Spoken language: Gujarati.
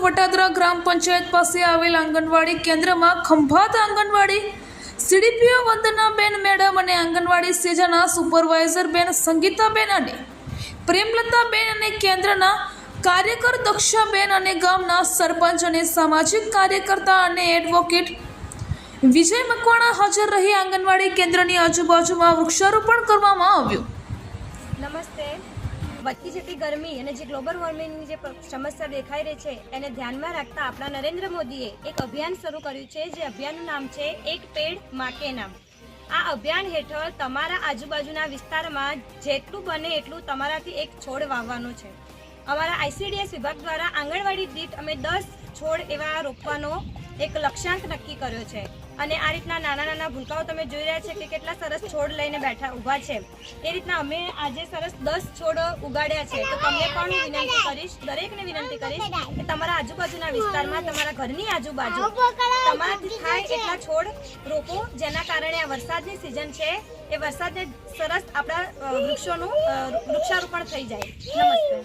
વટાદરા ગ્રામ પંચાયત પાસે આવેલ આંગણવાડી કેન્દ્રમાં ખંભાત આંગણવાડી સીડીપીઓ વંદનાબેન મેડમ અને આંગણવાડી સેજાના સુપરવાઇઝર બેન સંગીતાબેન અને પ્રેમલતાબેન અને કેન્દ્રના કાર્યકર દક્ષાબેન અને ગામના સરપંચ અને સામાજિક કાર્યકર્તા અને એડવોકેટ વિજય મકવાણા હાજર રહી આંગણવાડી કેન્દ્રની આજુબાજુમાં વૃક્ષારોપણ કરવામાં આવ્યું। નમસ્તે। વધતી જતી ગરમી અને જે ગ્લોબલ વોર્મિંગની જે સમસ્યા દેખાઈ રહી છે એને ધ્યાનમાં રાખતા આપણા નરેન્દ્ર મોદીએ એક અભિયાન શરૂ કર્યું છે, જે અભિયાનનું નામ છે એક પેડ માં કે નામ। આ અભિયાન હેઠળ તમારા આજુબાજુના વિસ્તારમાં જેટલું બને એટલું તમારાથી એક છોડ વાવવાનો છે। અમારા આઈસીડીએસ વિભાગ દ્વારા આંગણવાડી દીઠ અમે 10 છોડ એવા રોપવાનો એક લક્ષ્યાંક નક્કી કર્યો છે અને આ રીતના નાના નાના ભૂલકાઓ તમે જોઈ રહ્યા છે કે કેટલા સરસ છોડ લઈને ઊભા છે। એ રીતના અમે આજે સરસ 10 છોડ ઉગાડ્યા છે। તો તમને પણ વિનંતી કરીશ, દરેકને વિનંતી કરીશ કે તમારા આજુબાજુના વિસ્તારમાં, તમારા ઘરની આજુબાજુ તમારાથી થાય એટલા છોડ રોપો, જેના કારણે આ વરસાદની સિઝન છે એ વરસાદને સરસ આપણા વૃક્ષોનું વૃક્ષારોપણ થઈ જાય। નમસ્તે।